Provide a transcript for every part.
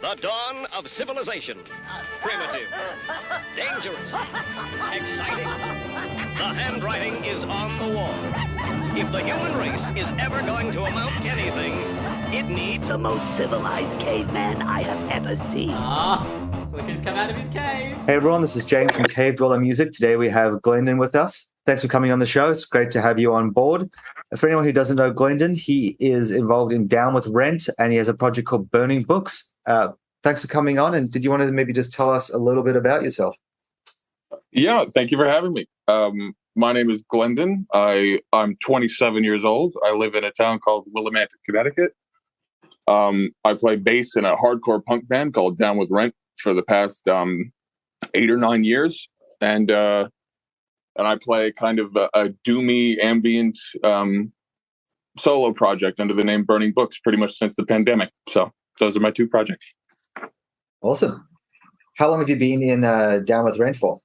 The dawn of civilization. Primitive. Dangerous. Exciting. The handwriting is on the wall. If the human race is ever going to amount to anything, it needs the most civilized caveman I have ever seen. Look who's come out of his cave. Hey everyone, this is James from Cave Dweller Music. Today we have Glenden with us. Thanks for coming on the show. It's great to have you on board. For anyone who doesn't know Glenden, he is involved in Down with Rent, and he has a project called Burning Books. Thanks for coming on, and did you want to maybe just tell us a little bit about yourself? Yeah, thank you for having me. My name is Glenden. I'm 27 years old. I live in a town called Willimantic, Connecticut. I play bass in a hardcore punk band called Down with Rent for the past 8 or 9 years, and I play kind of a doomy ambient solo project under the name Burning Books pretty much since the pandemic. So those are my two projects. Awesome. How long have you been in Down with Rent for?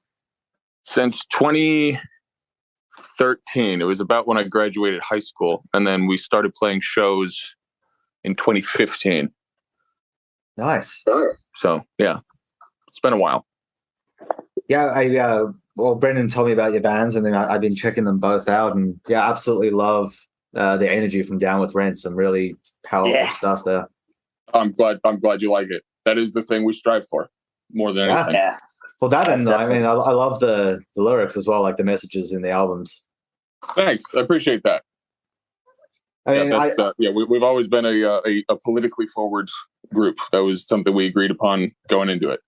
Since 2013. It was about when I graduated high school, and then we started playing shows in 2015. Nice. So yeah, it's been a while. Yeah, well, Brendan told me about your bands, and then I've been checking them both out, and yeah, absolutely love the energy from Down with Rent. Some really powerful stuff there. I'm glad you like it. That is the thing we strive for more than anything. Yeah. Well, that and I mean, I love the lyrics as well, like the messages in the albums. Thanks, I appreciate that. I mean, we've always been a politically forward group. That was something we agreed upon going into it.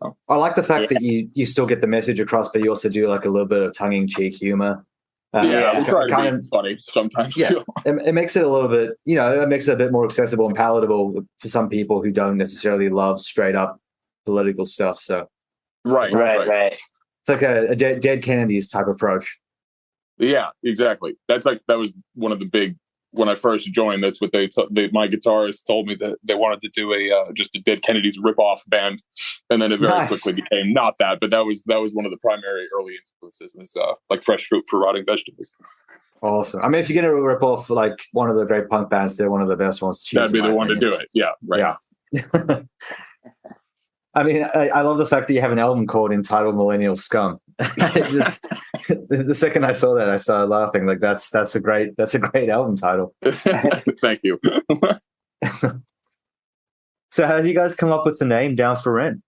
So. I like the fact that you still get the message across, but you also do like a little bit of tongue-in-cheek humor. We try to be funny sometimes. Yeah, too. It makes it a little bit, it makes it a bit more accessible and palatable for some people who don't necessarily love straight up political stuff. So, right. It's like a Dead Kennedys type approach. Yeah, exactly. That was one of the big. When I first joined, that's what my guitarist told me, that they wanted to do just a Dead Kennedys rip-off band, and then it very quickly became not that. But that was one of the primary early influences, was like Fresh Fruit for Rotting Vegetables. Awesome. I mean, if you're going to rip off like one of the great punk bands, they're one of the best ones to choose. That'd be the one to do it. Yeah, right. Yeah. I mean, I love the fact that you have an album called entitled Millennial Scum. The second I saw that, I started laughing. Like that's a great album title. Thank you. So how did you guys come up with the name Down for Rent?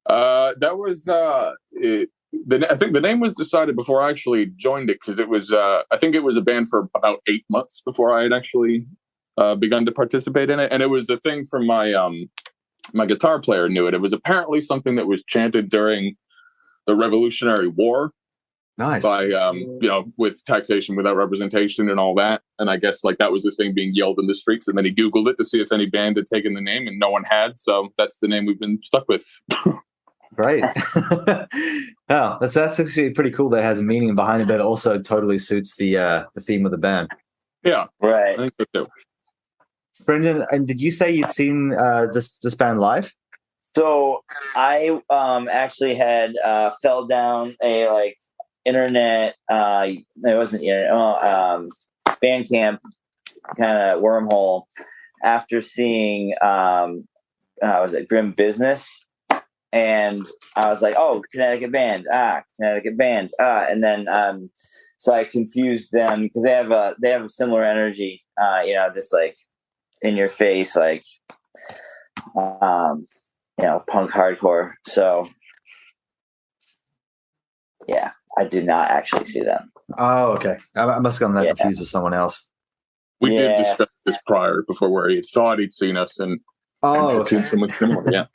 That was I think the name was decided before I actually joined it, because it was I think it was a band for about 8 months before I had actually begun to participate in it, and it was a thing from my guitar player knew it. It was apparently something that was chanted during the Revolutionary War. Nice. By, with taxation without representation and all that. And I guess like that was the thing being yelled in the streets. And then he Googled it to see if any band had taken the name, and no one had. So that's the name we've been stuck with. Great. Oh, that's actually pretty cool. That has a meaning behind it, but it also totally suits the theme of the band. Yeah. Right. I think so too. Brendan, and did you say you'd seen this band live? So I actually had fell down a internet. It wasn't internet. Bandcamp kind of wormhole after seeing was it Grim Business, and I was like, oh, Connecticut band, and then so I confused them because they have a similar energy, just like in your face, like punk hardcore. So yeah, I did not actually see them. Oh, okay. I must have gotten that confused with someone else. We did discuss this prior, before, where he thought he'd seen us and had seen someone similar. Yeah.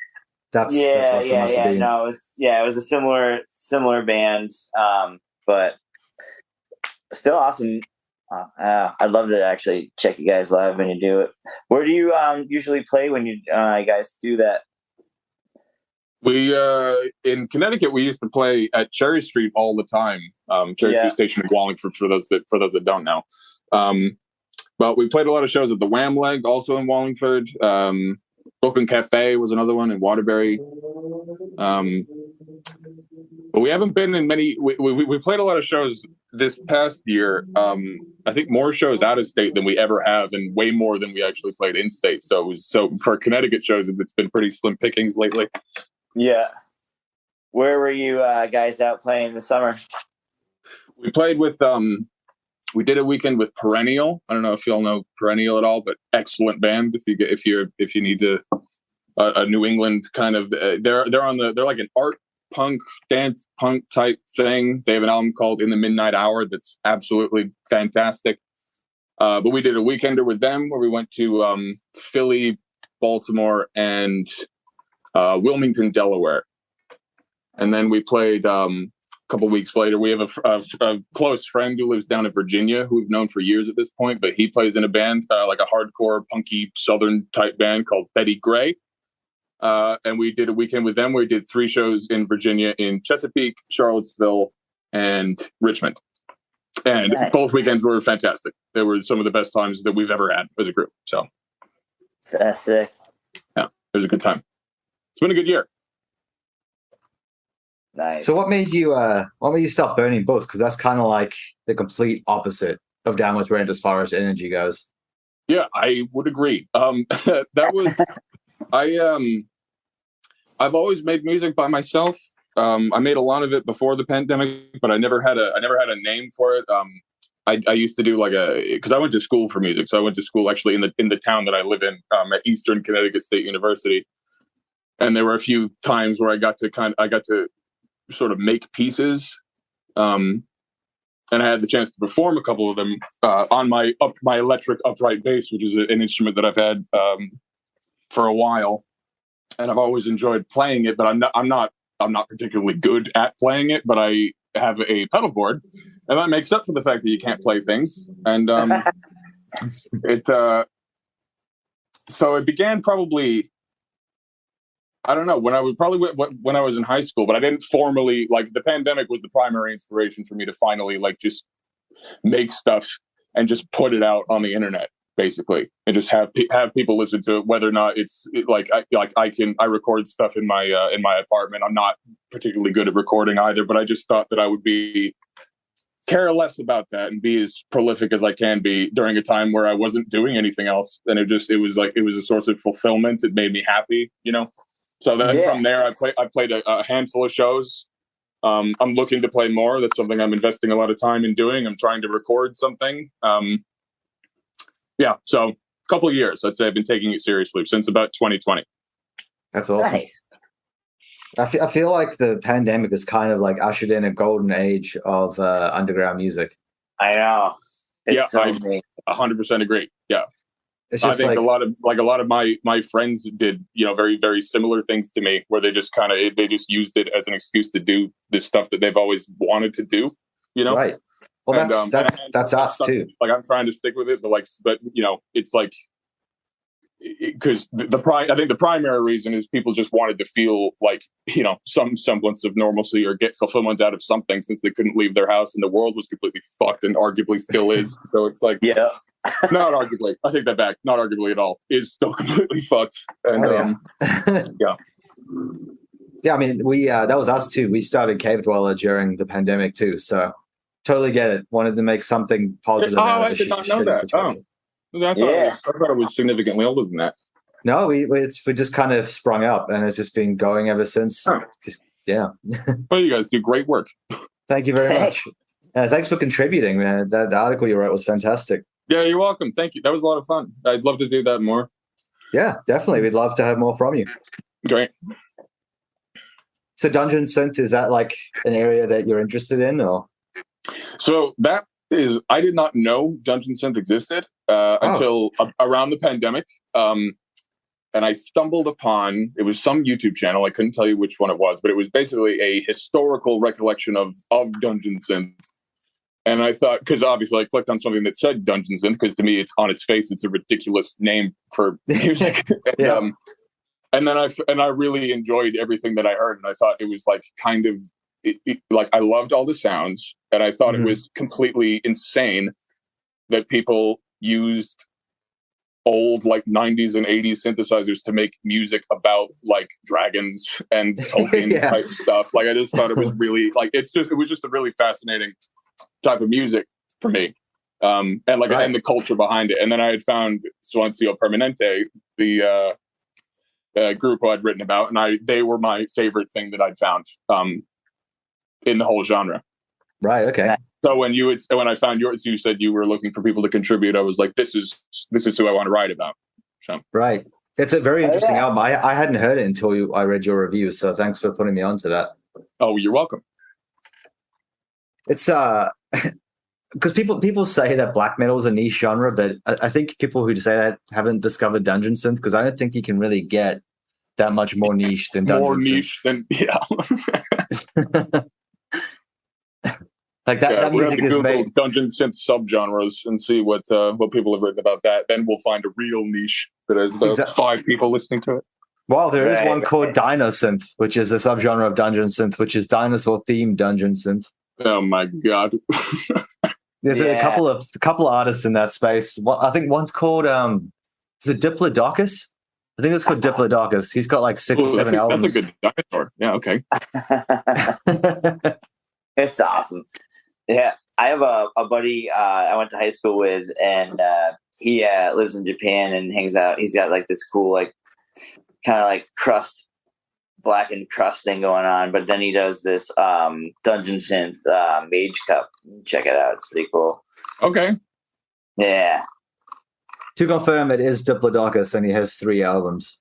That's No, it was a similar band, but still awesome. I'd love to actually check you guys live when you do it. Where do you usually play when you guys do that? We in Connecticut, we used to play at Cherry Street all the time. Cherry Street Station in Wallingford, for those that don't know. But we played a lot of shows at the Wham Leg, also in Wallingford. Bogan Cafe was another one in Waterbury. But we haven't been in many. We played a lot of shows this past year I think more shows out of state than we ever have, and way more than we actually played in state. So for Connecticut shows, it's been pretty slim pickings lately. Yeah. Where were you guys out playing this summer? We played with we did a weekend with Perennial. I don't know if you all know Perennial at all, but excellent band. If you need to a New England kind of they're like an art punk, dance punk type thing. They have an album called In the Midnight Hour that's absolutely fantastic. But we did a weekender with them where we went to Philly, Baltimore, and Wilmington, Delaware. And then we played a couple weeks later. We have a close friend who lives down in Virginia who we've known for years at this point, but he plays in a band, like a hardcore, punky, southern type band called Betty Gray. And we did a weekend with them. We did 3 shows in Virginia, in Chesapeake, Charlottesville, and Richmond. And both weekends were fantastic. They were some of the best times that we've ever had as a group. So that's sick. Yeah, it was a good time. It's been a good year. Nice. So what made you stop burning books? Because that's kind of like the complete opposite of Down with Rent as far as energy goes. Yeah, I would agree. That was I've always made music by myself. I made a lot of it before the pandemic, but I never had a name for it. I used to do because I went to school for music, so I went to school actually in the town that I live in, at Eastern Connecticut State University, and there were a few times where I got to sort of make pieces, and I had the chance to perform a couple of them on my electric upright bass, which is an instrument that I've had for a while, and I've always enjoyed playing it. But I'm not particularly good at playing it. But I have a pedal board, and that makes up for the fact that you can't play things. And so it began probably, I don't know, when I was in high school, but I didn't formally, the pandemic was the primary inspiration for me to finally just make stuff and just put it out on the internet, basically, and just have people listen to it, whether or not I record stuff in my apartment. I'm not particularly good at recording either, but I just thought that I would care less about that and be as prolific as I can be during a time where I wasn't doing anything else. And it was a source of fulfillment. It made me happy, So then from there, I played a handful of shows. I'm looking to play more. That's something I'm investing a lot of time in doing. I'm trying to record something. So a couple of years, I'd say I've been taking it seriously since about 2020. That's awesome. Nice. I feel like the pandemic has kind of ushered in a golden age of underground music. I know. It's I 100% agree. Yeah. It's just I think a lot of my friends did, very, very similar things to me, where they just they just used it as an excuse to do this stuff that they've always wanted to do, Right. Well, that's us too. I'm trying to stick with it, but it's because I think the primary reason is people just wanted to feel some semblance of normalcy or get fulfillment out of something, since they couldn't leave their house and the world was completely fucked and arguably still is. So it's not arguably. I take that back. Not arguably at all. Is still completely fucked. And yeah. Yeah, I mean, we that was us too. We started Cave Dweller during the pandemic too, so totally get it. Wanted to make something positive. I did not know that. Situation. I thought it was significantly older than that. No, we just kind of sprung up, and it's just been going ever since. Oh. Well, you guys do great work. Thank you very much. Thanks for contributing, man. That article you wrote was fantastic. Yeah, you're welcome. Thank you. That was a lot of fun. I'd love to do that more. Yeah, definitely. We'd love to have more from you. Great. So Dungeon Synth, is that an area that you're interested in, or? So that is, I did not know Dungeon Synth existed until around the pandemic. And I stumbled upon, it was some YouTube channel. I couldn't tell you which one it was, but it was basically a historical recollection of Dungeon Synth. And I thought, because obviously I clicked on something that said Dungeon Synth, because to me, it's on its face, it's a ridiculous name for music. Yeah. And then I really enjoyed everything that I heard, and I thought it was I loved all the sounds, and I thought it was completely insane that people used old 90s and 80s synthesizers to make music about dragons and Tolkien type stuff. I just thought it was really it was just a really fascinating type of music for me. and the culture behind it. And then I had found Silencio Permanente, the group who I'd written about, and they were my favorite thing that I'd found in the whole genre. Right. Okay. So when I found yours, you said you were looking for people to contribute. I was like, this is who I want to write about. So. Right. It's a very interesting album. I hadn't heard it until I read your review. So thanks for putting me onto that. Oh, you're welcome. It's because people say that black metal is a niche genre, but I think people who say that haven't discovered dungeon synth, because I don't think you can really get that much more niche than dungeon synth. Like that music is made. Dungeon synth subgenres and see what people have written about that. Then we'll find a real niche that has about 5 people listening to it. Well, there is one called Dinosaur Synth, which is a subgenre of dungeon synth, which is dinosaur themed dungeon synth. Oh my god! There's a couple of artists in that space. I think one's called is it Diplodocus? I think it's called Diplodocus. He's got like 6 or 7 albums. That's a good dinosaur. Yeah. Okay. It's awesome. Yeah, I have a buddy I went to high school with, and he lives in Japan and hangs out. He's got like this cool, like kind of like blackened crust thing going on, but then he does this dungeon synth Mage Cup. Check it out; it's pretty cool. Okay. Yeah. To confirm, it is Diplodocus, and he has 3 albums.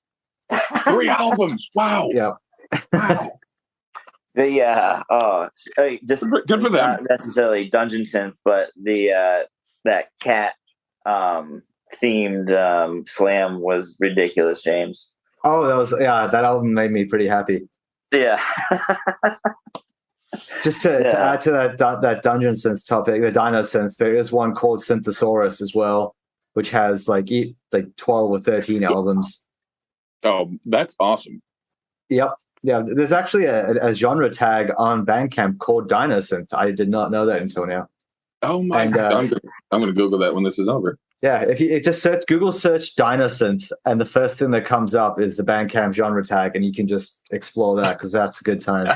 3 albums! Wow. Yeah. Wow. Just good for them. Not necessarily dungeon synth, but the that cat themed slam was ridiculous, James. Oh, that album made me pretty happy. Yeah. Just to add to that dungeon synth topic, the Dino Synth, there is one called Synthosaurus as well, which has like 12 or 13 albums. Oh, that's awesome. Yep. Yeah, there's actually a genre tag on Bandcamp called Dino Synth. I did not know that until now. Oh my god! I'm going to Google that when this is over. Yeah, if you just Google search Dino Synth, and the first thing that comes up is the Bandcamp genre tag, and you can just explore that because that's a good time.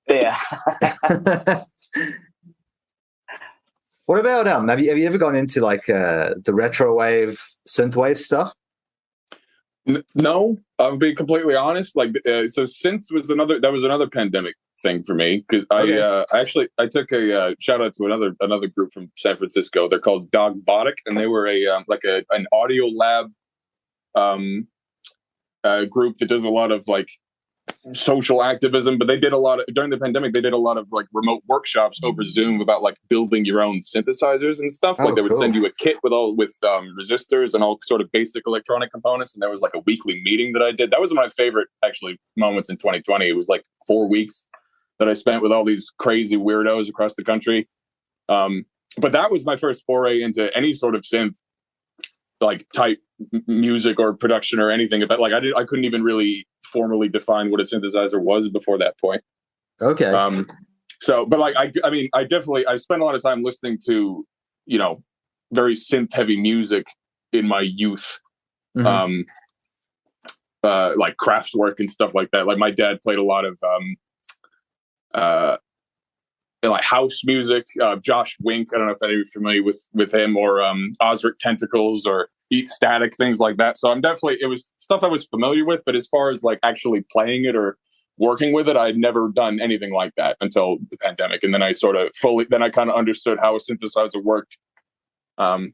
Yeah. What about have you ever gone into like the retrowave synthwave stuff? No, I'm being completely honest. Like, so synths was another pandemic thing for me, because I took a shout out to another group from San Francisco. They're called Dogbotic, and they were an audio lab group that does a lot of like social activism, but during the pandemic they did a lot of like remote workshops over Zoom about like building your own synthesizers and stuff. Like they would send you a kit with resistors and all sort of basic electronic components, and there was like a weekly meeting that I did. That was my favorite actually moments in 2020. It was like 4 weeks that I spent with all these crazy weirdos across the country. But that was my first foray into any sort of synth like type music or production or anything. But like I couldn't even really formally define what a synthesizer was before that point. Okay. So, but like I spent a lot of time listening to, very synth heavy music in my youth. Mm-hmm. Like Kraftwerk and stuff like that. Like my dad played a lot of like house music. Josh Wink, I don't know if any of you are familiar with him, or Osric Tentacles or Eat Static, things like that. So it was stuff I was familiar with, but as far as like actually playing it or working with it, I'd never done anything like that until the pandemic. And then I kind of understood how a synthesizer worked. I'm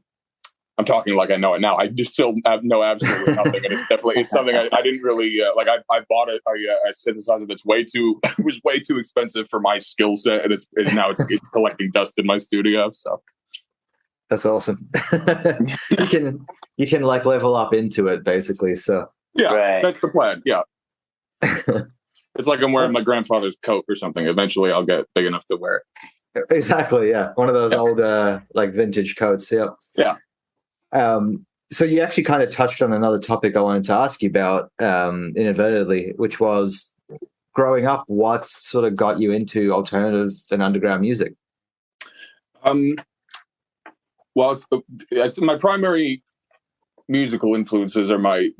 talking like I know it now. I just still know absolutely nothing, and it's something I didn't really like. I bought a synthesizer that's was way too expensive for my skill set, and it's collecting dust in my studio. So that's awesome. you can like level up into it basically. So right. That's the plan. Yeah, it's like I'm wearing my grandfather's coat or something. Eventually, I'll get big enough to wear it. Exactly. Yeah, one of those old like vintage coats. Yep. Yeah. So you actually kind of touched on another topic I wanted to ask you about inadvertently, which was growing up. What sort of got you into alternative and underground music? Well, my primary musical influences are I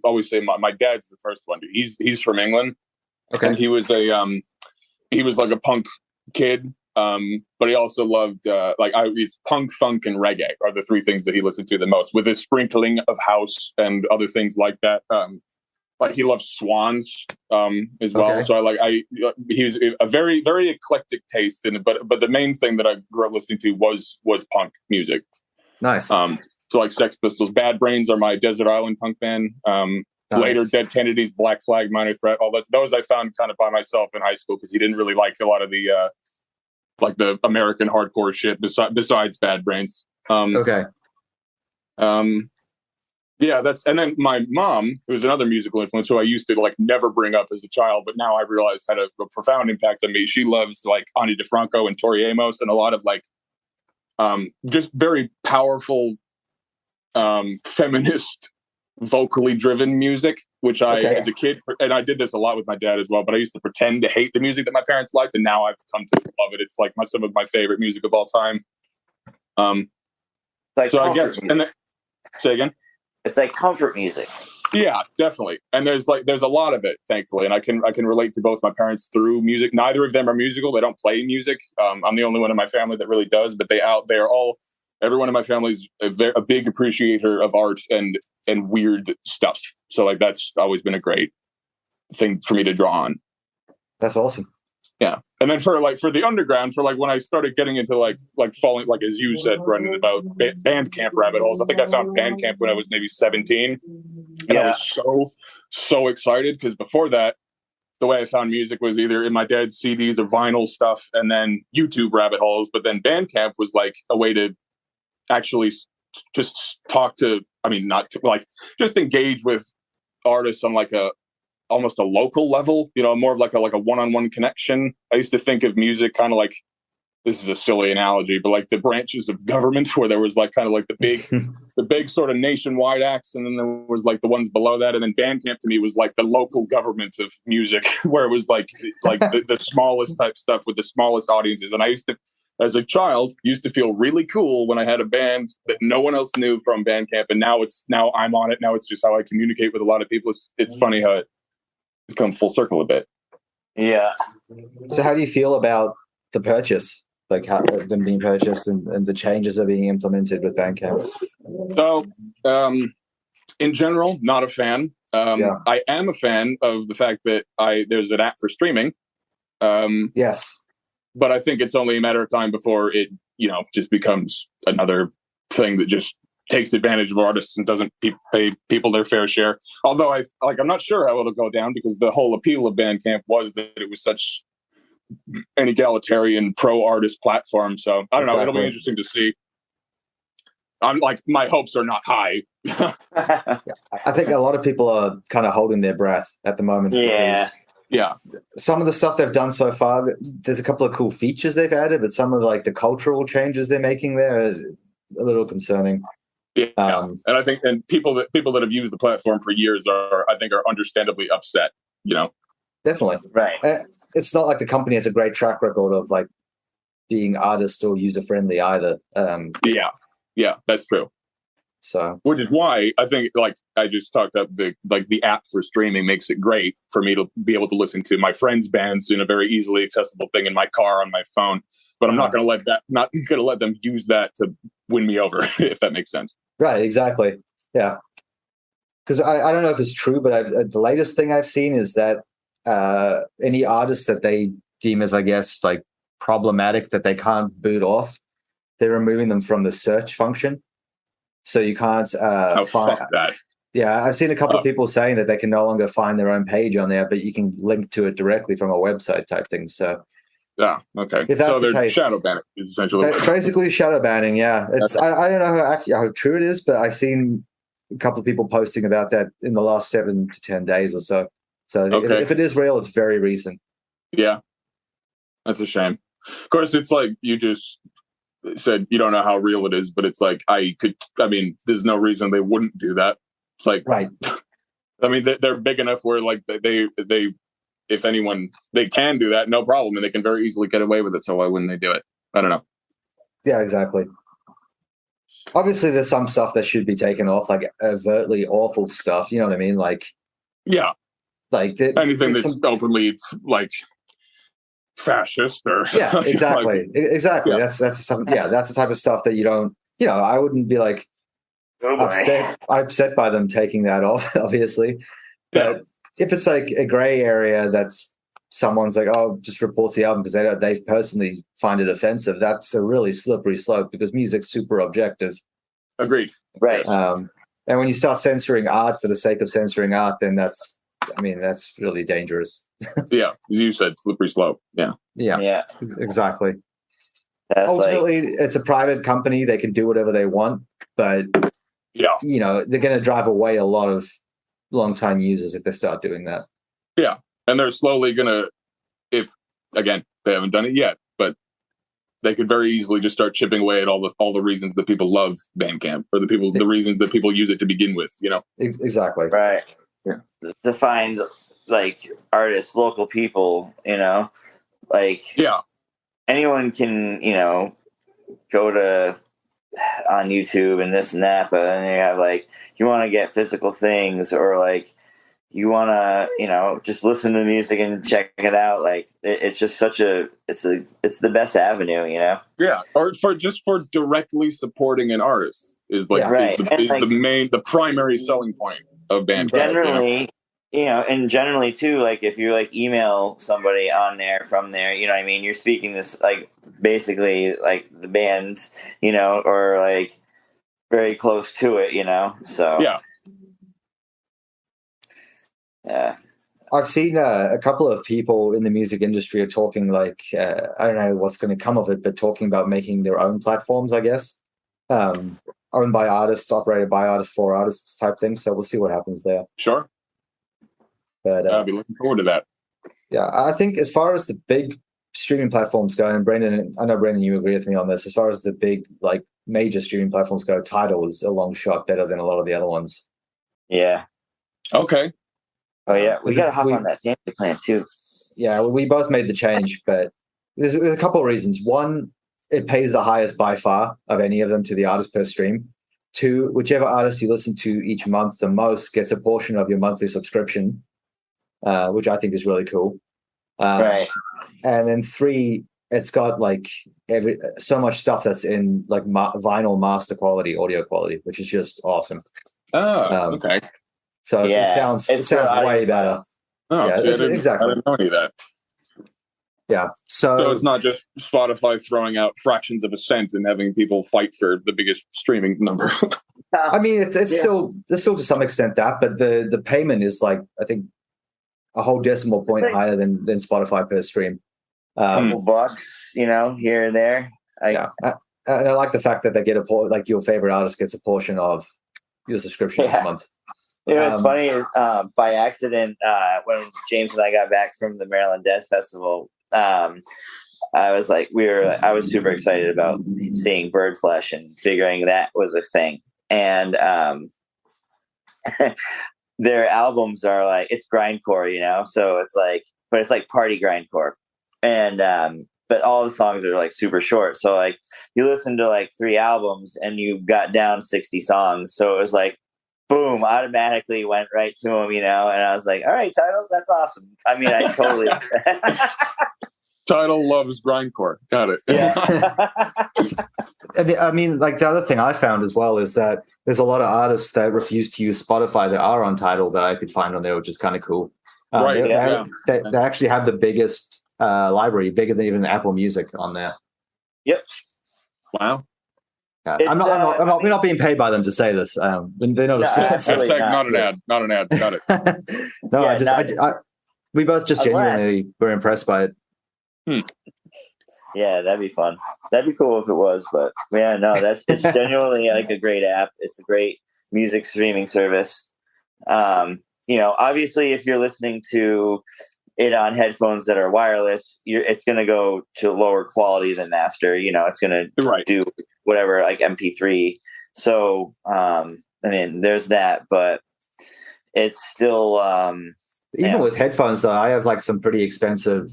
always say my dad's the first one. He's from England, okay, and he was like a punk kid But he also loved he's punk, funk, and reggae are the three things that he listened to the most, with a sprinkling of house and other things like that. Like he loves Swans as well. Okay. So he was a very, very eclectic taste in it. But the main thing that I grew up listening to was punk music. Nice. So like Sex Pistols, Bad Brains are my desert island punk band. Nice. Later, Dead Kennedys, Black Flag, Minor Threat, all that. Those I found kind of by myself in high school because he didn't really like a lot of the American hardcore shit besides Bad Brains. Okay. Yeah, and then my mom, who was another musical influence, who I used to like never bring up as a child, but now I realize had a profound impact on me. She loves like Ani DeFranco and Tori Amos and a lot of like just very powerful feminist vocally driven music, which I as a kid, and I did this a lot with my dad as well, but I used to pretend to hate the music that my parents liked, and now I've come to love it. It's like some of my favorite music of all time. Like so I guess say again. It's like comfort music. Yeah, definitely. And there's a lot of it, thankfully, and I can relate to both my parents through music. Neither of them are musical; they don't play music. I'm the only one in my family that really does, but everyone in my family is a big appreciator of art and weird stuff. So like that's always been a great thing for me to draw on. That's awesome. Yeah. And then for the underground, for like when I started getting into like falling, like as you said, Brendan, about Bandcamp rabbit holes, I think I found Bandcamp when I was maybe 17. And I was so excited because before that, the way I found music was either in my dad's CDs or vinyl stuff and then YouTube rabbit holes. But then Bandcamp was like a way to actually just talk to, just engage with artists on like almost a local level, more of like a one-on-one connection. I used to think of music kind of like, this is a silly analogy, but like the branches of government where there was like kind of like the big sort of nationwide acts. And then there was like the ones below that. And then Bandcamp to me was like the local government of music where it was like the smallest type stuff with the smallest audiences. And I used to, as a child, used to feel really cool when I had a band that no one else knew from Bandcamp. And now I'm on it. Now it's just how I communicate with a lot of people. It's funny how it's come full circle a bit. Yeah. So how do you feel about the purchase? Like how them being purchased and the changes that are being implemented with Bandcamp? So, in general, not a fan. I am a fan of the fact that there's an app for streaming. Yes. But I think it's only a matter of time before it, just becomes another thing that just takes advantage of artists and doesn't pay people their fair share. Although I'm not sure how it'll go down because the whole appeal of Bandcamp was that it was such an egalitarian pro-artist platform. So I don't know. It'll be interesting to see. I'm like, my hopes are not high. I think a lot of people are kind of holding their breath at the moment. Yeah. Some of the stuff they've done so far, there's a couple of cool features they've added, but some of like the cultural changes they're making there is a little concerning. Yeah. And I think, and people that have used the platform for years are understandably upset, Definitely. Right. It's not like the company has a great track record of like being artist or user friendly either. Yeah, that's true. So, which is why I think, like I just talked up, the app for streaming makes it great for me to be able to listen to my friends' bands in a very easily accessible thing in my car on my phone. But I'm not going to let them use that to win me over, if that makes sense. Right. Exactly. Yeah. Because I don't know if it's true, but the latest thing I've seen is that any artists that they deem as, I guess, like problematic that they can't boot off, they're removing them from the search function. So you can't find fuck that. Yeah, I've seen a couple of people saying that they can no longer find their own page on there, but you can link to it directly from a website type thing. So yeah, okay. If that's so the they're case, shadow banning, essentially. Basically shadow banning, yeah. It's Okay. I don't know how true it is, but I've seen a couple of people posting about that in the last 7 to 10 days or so. So if it is real, it's very recent. Yeah, that's a shame. Of course, it's like you just said you don't know how real it is, but it's like there's no reason they wouldn't do that. It's like, right. I mean, they're big enough where like they if anyone, they can do that, no problem, and they can very easily get away with it. So why wouldn't they do it? I don't know. Yeah, exactly. Obviously, there's some stuff that should be taken off, like overtly awful stuff. You know what I mean? Like, yeah, like anything that's openly like fascist or Yeah, exactly. Exactly. Yeah. That's something. Yeah, that's the type of stuff that you don't. I wouldn't be like Oh boy. upset by them taking that off, obviously. Yeah. But if it's like a gray area that's someone's like, oh, just reports the album because they personally find it offensive, that's a really slippery slope because music's super objective. Agreed. Right. And when you start censoring art for the sake of censoring art, then that's really dangerous. Yeah, as you said, slippery slope. Yeah. Yeah. Exactly. That's Ultimately, it's a private company. They can do whatever they want, but Yeah. they're going to drive away a lot of long-time users if they start doing that. Yeah. And they're slowly gonna, if again, they haven't done it yet, but they could very easily just start chipping away at all the reasons that people love Bandcamp or the reasons that people use it to begin with, Exactly. right. Yeah. To find like artists, local people, like Yeah. anyone can, go to on YouTube and this and that, but then you have like you want to get physical things or like you want to, just listen to music and check it out. Like it's just it's the best avenue, Yeah. Or for directly supporting an artist is like, right. the primary selling point of Bandcamp. Generally, and generally too, like if you like email somebody on there from there, you're speaking this like basically like the bands, or like very close to it, so Yeah. yeah. I've seen a couple of people in the music industry are talking like, I don't know what's going to come of it, but talking about making their own platforms, I guess, owned by artists, operated by artists, for artists type thing. So we'll see what happens there. Sure. But I'll be looking forward to that. Yeah, I think as far as the big streaming platforms go, and Brendan, I know Brendan, you agree with me on this. As far as the big like major streaming platforms go, Tidal is a long shot better than a lot of the other ones. Yeah. Okay. Oh yeah, we got to hop on that family plan too. Yeah, we both made the change, but there's a couple of reasons. One, it pays the highest by far of any of them to the artist per stream. Two, whichever artist you listen to each month the most gets a portion of your monthly subscription, which I think is really cool. Right. And then three, it's got like so much stuff that's in like vinyl master quality, audio quality, which is just awesome. Oh, okay. So it sounds way better. Oh, yeah, exactly. I didn't know any of that. Yeah. So it's not just Spotify throwing out fractions of a cent and having people fight for the biggest streaming number. I mean, it's still to some extent that, but the payment is like, I think, a whole decimal point higher than Spotify per stream. Couple bucks, here and there. And I like the fact that they get like your favorite artist gets a portion of your subscription each month. It was funny by accident when James and I got back from the Maryland Death Festival. I was super excited about seeing Birdflesh and figuring that was a thing. And their albums are like, it's grindcore, so it's like, but it's like party grindcore. And but all the songs are like super short. So like you listen to like 3 albums and you got down 60 songs. So it was like, boom, automatically went right to him, and I was like, all right, Tidal, that's awesome. I mean, I totally. Tidal loves grindcore. Got it. Yeah. I mean, like the other thing I found as well is that there's a lot of artists that refuse to use Spotify that are on Tidal that I could find on there, which is kind of cool. Right. They actually have the biggest library, bigger than even Apple Music on there. Yep. Wow. We're not being paid by them to say this. They're not not an ad. Got it. We both just genuinely were impressed by it. Yeah, that'd be fun. That'd be cool if it was, but yeah, no, it's genuinely like a great app. It's a great music streaming service. Obviously, if you're listening to it on headphones that are wireless, it's going to go to lower quality than master. It's going to do whatever like MP3. So, I mean, there's that, but it's still even with headphones. Though, I have like some pretty expensive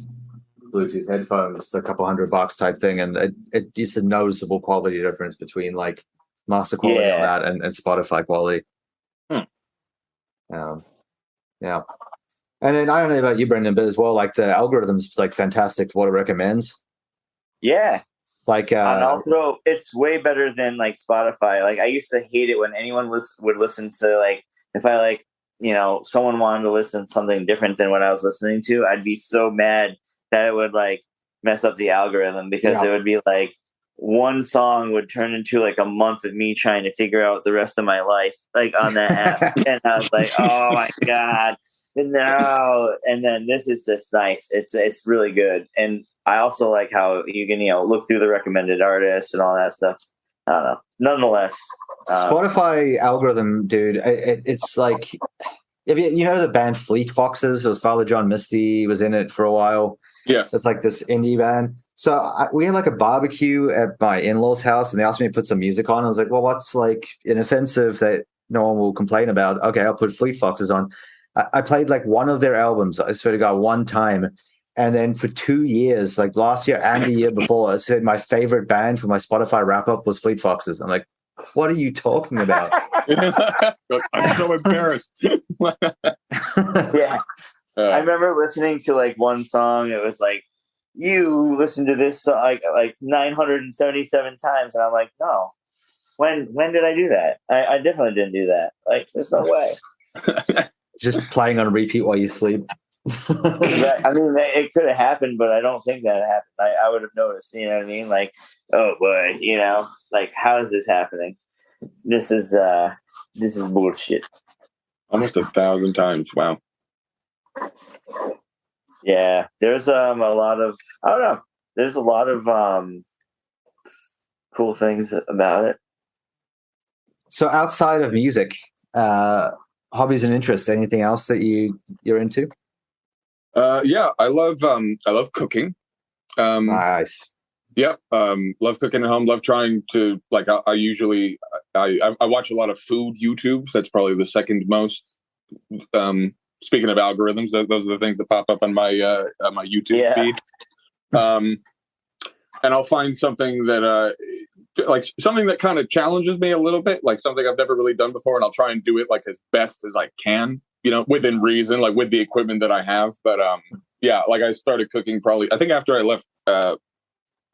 Bluetooth headphones, a couple $100 type thing, and it's a noticeable quality difference between like master quality on that and Spotify quality. Yeah. And then I don't know about you, Brendan, but as well, like the algorithm's like fantastic for what it recommends. Yeah. Like, And also, it's way better than like Spotify. Like I used to hate it when anyone would listen to like if I like someone wanted to listen to something different than what I was listening to. I'd be so mad that it would like mess up the algorithm because it would be like one song would turn into like a month of me trying to figure out the rest of my life like on that app, and I was like, oh my god, no. And then this is just nice. It's really good, and I also like how you can look through the recommended artists and all that stuff. I don't know. Nonetheless, Spotify algorithm, dude, it's like if you know the band Fleet Foxes. It was Father John Misty was in it for a while. Yes, it's like this indie band. So we had like a barbecue at my in-laws' house, and they asked me to put some music on. I was like, well, what's like inoffensive that no one will complain about? Okay, I'll put Fleet Foxes on. I played like one of their albums, I swear to God, one time. And then for 2 years, like last year and the year before, I said my favorite band for my Spotify wrap-up was Fleet Foxes. I'm like, what are you talking about? I'm so embarrassed. Yeah. I remember listening to like one song. It was like, you listened to this song like 977 times. And I'm like, no. When did I do that? I definitely didn't do that. Like, there's no way. Just playing on repeat while you sleep. I mean, it could have happened, but I don't think that happened. I would have noticed, you know what I mean? Like, oh boy, like, how is this happening? This is bullshit. Almost 1,000 times. Wow. Yeah, there's a lot of, I don't know. There's a lot of cool things about it. So outside of music, hobbies and interests, anything else that you're into? Yeah, I love cooking. Nice. Yep. Love cooking at home. Love trying to like. I usually watch a lot of food YouTube. That's probably the second most. Speaking of algorithms, those are the things that pop up on my YouTube feed. And I'll find something that like something that kind of challenges me a little bit, like something I've never really done before, and I'll try and do it like as best as I can, within reason, like with the equipment that I have. But yeah, like I started cooking probably, I think after I left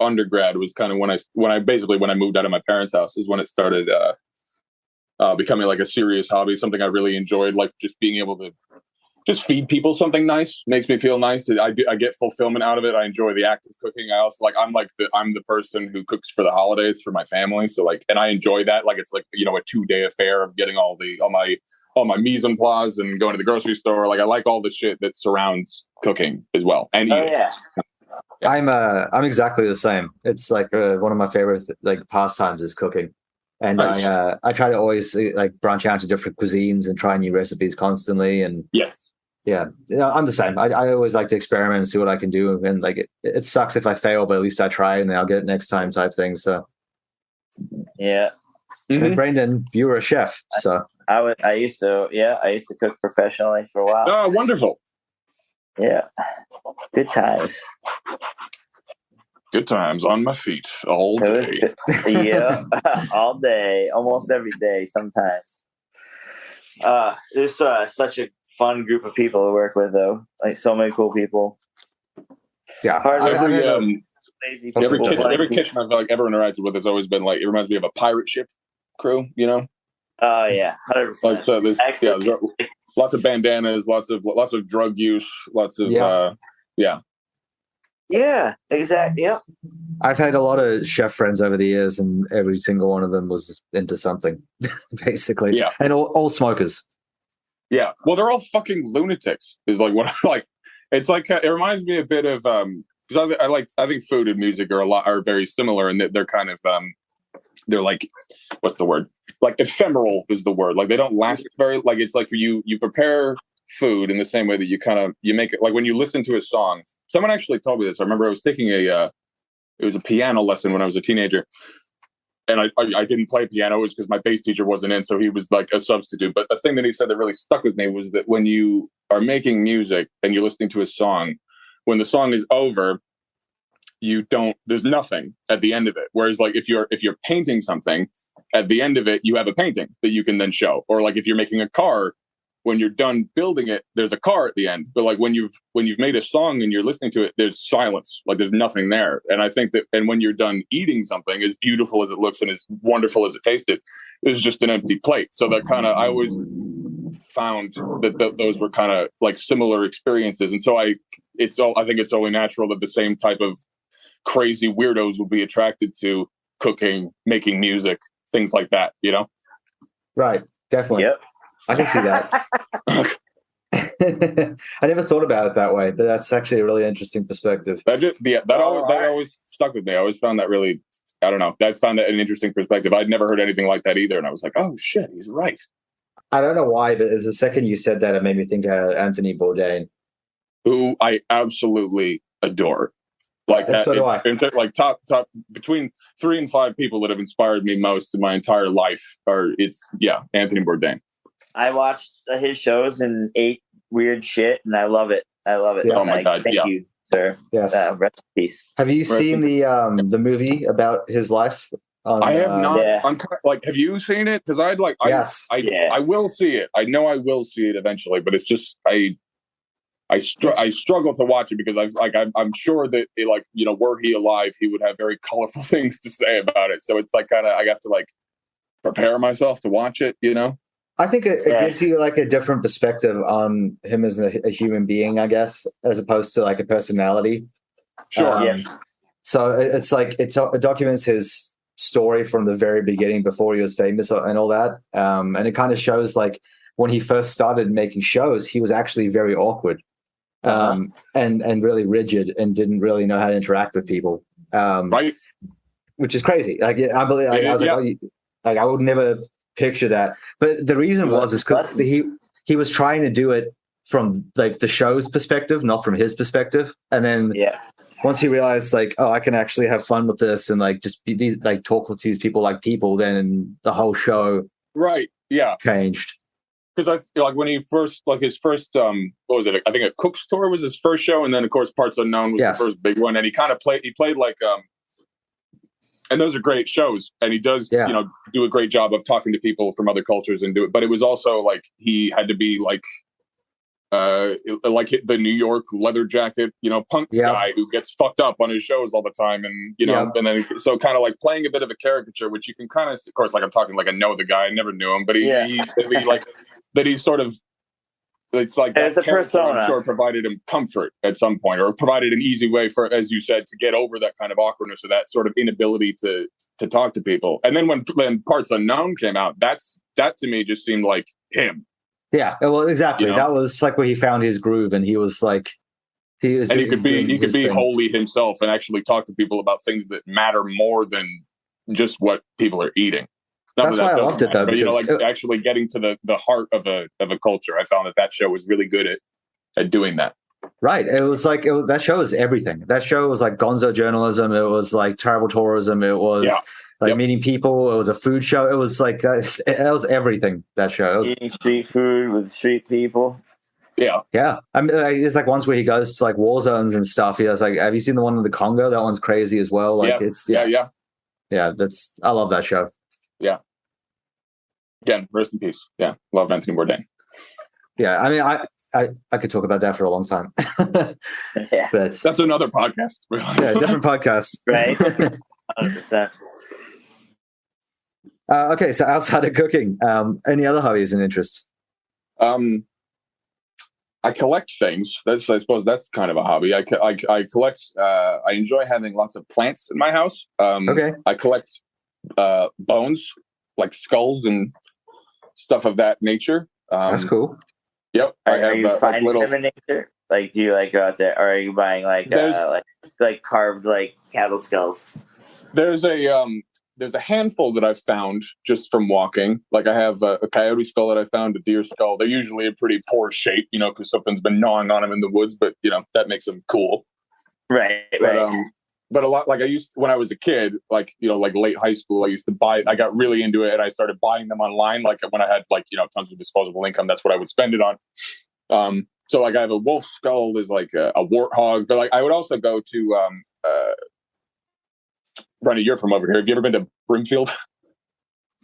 undergrad was kind of when I moved out of my parents' house is when it started becoming like a serious hobby, something I really enjoyed, like just being able to just feed people something nice makes me feel nice. I get fulfillment out of it. I enjoy the act of cooking. I also like, I'm the person who cooks for the holidays for my family. So like, and I enjoy that. Like, it's like, a 2-day affair of getting all my mise en place and going to the grocery store. Like, I like all the shit that surrounds cooking as well. And eating. Yeah. I'm exactly the same. It's like one of my favorite like pastimes is cooking. And nice. I try to always like branch out to different cuisines and try new recipes constantly. And yes. Yeah, I'm the same. I always like to experiment and see what I can do. And like, it sucks if I fail, but at least I try and then I'll get it next time type thing. So, yeah. Mm-hmm. And Brendan, you were a chef. So I used to cook professionally for a while. Oh, wonderful. Yeah. Good times. Good times on my feet all day. Yeah. All day, almost every day sometimes. There's such a fun group of people to work with, though. Like, so many cool people. Yeah. Lazy every kitchen I've like ever interacted with has always been like, it reminds me of a pirate ship crew, Oh yeah, 100%. Like, so there's lots of bandanas, lots of drug use, lots of Yeah, exactly. Yeah. I've had a lot of chef friends over the years, and every single one of them was into something, basically. Yeah. And all smokers. Yeah. Well, they're all fucking lunatics, is like what I like. It's like, it reminds me a bit of, because I think food and music are very similar, and they're kind of, they're like, what's the word? Like, ephemeral is the word. Like, they don't last very, like, it's like you prepare food in the same way that you make it, like when you listen to a song. Someone actually told me this. I remember I was taking it was a piano lesson when I was a teenager. And I didn't play piano. It was because my bass teacher wasn't in, so he was like a substitute. But the thing that he said that really stuck with me was that when you are making music and you're listening to a song, when the song is over, there's nothing at the end of it. Whereas like if you're painting something, at the end of it, you have a painting that you can then show. Or like if you're making a car, when you're done building it, there's a car at the end. But like when you've made a song and you're listening to it, there's silence. Like there's nothing there. And I think that, and when you're done eating something, as beautiful as it looks and as wonderful as it tasted, it's just an empty plate. So that kind of, I always found that those were kind of like similar experiences. And so I think it's only natural that the same type of crazy weirdos will be attracted to cooking, making music, things like that, you know? Right. Definitely. Yep. I can see that. I never thought about it that way, but that's actually a really interesting perspective. That always stuck with me. I always found that really, I don't know, I found that an interesting perspective. I'd never heard anything like that either. And I was like, oh shit, he's right. I don't know why, but as the second you said that, it made me think of Anthony Bourdain, who I absolutely adore. Like that, so do I. Like top between 3 and 5 people that have inspired me most in my entire life Anthony Bourdain. I watched his shows and ate weird shit, and I love it. I love it. Yeah. Oh my God, Thank you, sir. Yes. Rest in peace. Have you seen the movie about his life? I have not. Yeah. I'm like, have you seen it? Because Yes. I will see it. I know I will see it eventually, but it's just I struggle to watch it because I'm sure that were he alive, he would have very colorful things to say about it. So it's like kind of I have to like prepare myself to watch it, you know. I think it gives you like a different perspective on him as a human being, I guess, as opposed to like a personality. Sure. So it's like it documents his story from the very beginning before he was famous and all that. And it kind of shows like when he first started making shows, he was actually very awkward and really rigid and didn't really know how to interact with people. Right. Which is crazy. Like I believe I was like I would never picture that. But the reason was because he was trying to do it from like the show's perspective, not from his perspective. And then once he realized like, oh, I can actually have fun with this and like just be these like talk to these people like people, then the whole show changed. Because I like when he first his first what was it? I think a Cook Store was his first show, and then of course Parts Unknown was the first big one. And he kind of played like and those are great shows, and he does do a great job of talking to people from other cultures and do it. But it was also like he had to be like the New York leather jacket, punk guy who gets fucked up on his shows all the time, and and then so kind of like playing a bit of a caricature, which you can kind of course, like I'm talking like I know the guy, I never knew him, but he like that he's sort of. It's like that character, I'm sure, provided him comfort at some point, or provided an easy way for, as you said, to get over that kind of awkwardness or that sort of inability to talk to people. And then when Parts Unknown came out, that to me just seemed like him. Yeah, well, exactly. That was like where he found his groove, and he was like, he could be wholly himself and actually talk to people about things that matter more than just what people are eating. That's why I loved it, though. But actually getting to the heart of a culture, I found that show was really good at doing that. Right. It was like that show was everything. That show was like gonzo journalism. It was like travel tourism. It was meeting people. It was a food show. It was like it was everything. That show. Eating street food with street people. Yeah. Yeah. I mean, it's like ones where he goes to like war zones and stuff. He was like, have you seen the one in the Congo? That one's crazy as well. Like Yeah. I love that show. Yeah. Again, rest in peace. Yeah. Love Anthony Bourdain. Yeah. I mean, I could talk about that for a long time. But that's another podcast. Different podcast. Right. 100%. Okay. So outside of cooking, any other hobbies and interests? I collect things. I suppose that's kind of a hobby. I collect. I enjoy having lots of plants in my house. I collect bones, like skulls and stuff of that nature. That's cool. Yep. Are you finding them in nature? Like, do you like go out there, or are you buying like carved like cattle skulls? There's a handful that I've found just from walking. Like I have a coyote skull that I found, a deer skull. They're usually in pretty poor shape, because something's been gnawing on them in the woods. But that makes them cool. Right. But a lot, like when I was a kid, like late high school, I got really into it and I started buying them online. Like when I had tons of disposable income, that's what I would spend it on. So like I have a wolf skull, there's like a warthog, but like I would also go to, Brendan, you're from over here. Have you ever been to Brimfield?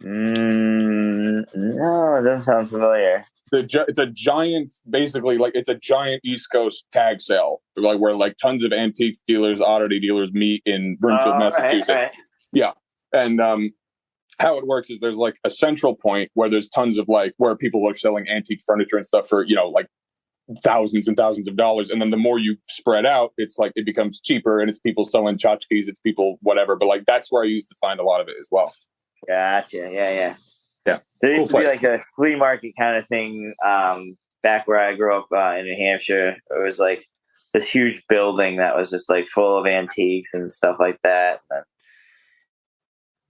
No, it doesn't sound familiar. It's a giant, basically, like it's a giant East Coast tag sale, like where like tons of antiques dealers, oddity dealers meet in Broomfield, Massachusetts. Right. Yeah, and how it works is there's like a central point where there's tons of like where people are selling antique furniture and stuff for like thousands and thousands of dollars, and then the more you spread out, it's like it becomes cheaper, and it's people selling tchotchkes, it's people whatever. But like that's where I used to find a lot of it as well. Gotcha. Yeah. Yeah. There used Cool to be place. like a flea market kind of thing back where I grew up in New Hampshire. It was like this huge building that was just like full of antiques and stuff like that.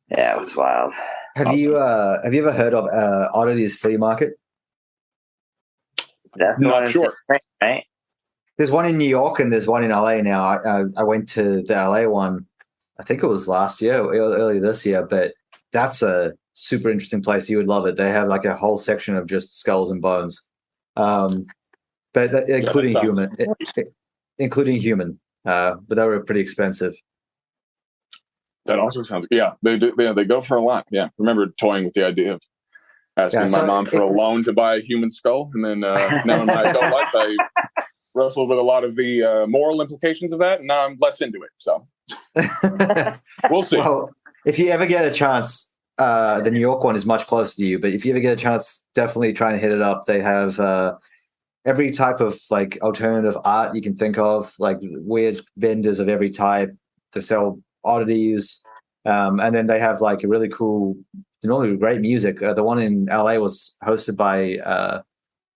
Yeah, it was wild. Have you ever heard of Oddities Flea Market? That's the Not one in sure. Spain, right? There's one in New York and there's one in LA now. I went to the LA one, I think it was last year, early this year, but that's a super interesting place. You would love it. They have like a whole section of just skulls and bones, including human, but they were pretty expensive. That also sounds they do. Yeah, they go for a lot. Yeah, remember toying with the idea of asking my mom for a loan to buy a human skull, and then now in my adult life, I wrestled with a lot of the moral implications of that, and now I'm less into it. So we'll see. Well, if you ever get a chance, the New York one is much closer to you, but if you ever get a chance, definitely try and hit it up. They have every type of like alternative art you can think of, like weird vendors of every type to sell oddities, and then they have like a really cool, normally great music. The one in LA was hosted by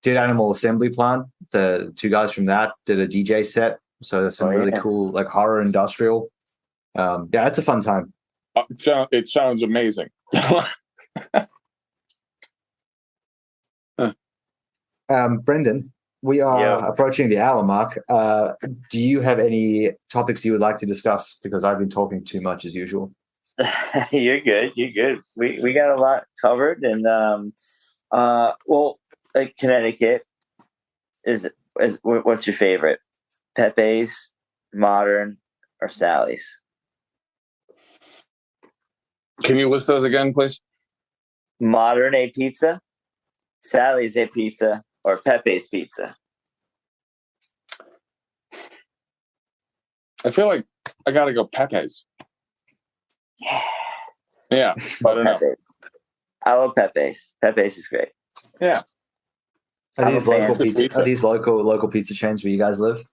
Dead Animal Assembly Plant. The two guys from that did a DJ set, so that's some really cool, like horror industrial. Yeah, it's a fun time. It sounds amazing. Brendan, we are approaching the hour mark. Do you have any topics you would like to discuss? Because I've been talking too much as usual. You're good. We got a lot covered, and like Connecticut is what's your favorite? Pepe's, Modern, or Sally's? Can you list those again, please? Modern a pizza, Sally's a pizza, or Pepe's pizza? I feel like I gotta go Pepe's. Yeah, but I don't know. I love Pepe's. Pepe's is great. Yeah. Are these local pizza? Are these local pizza chains where you guys live?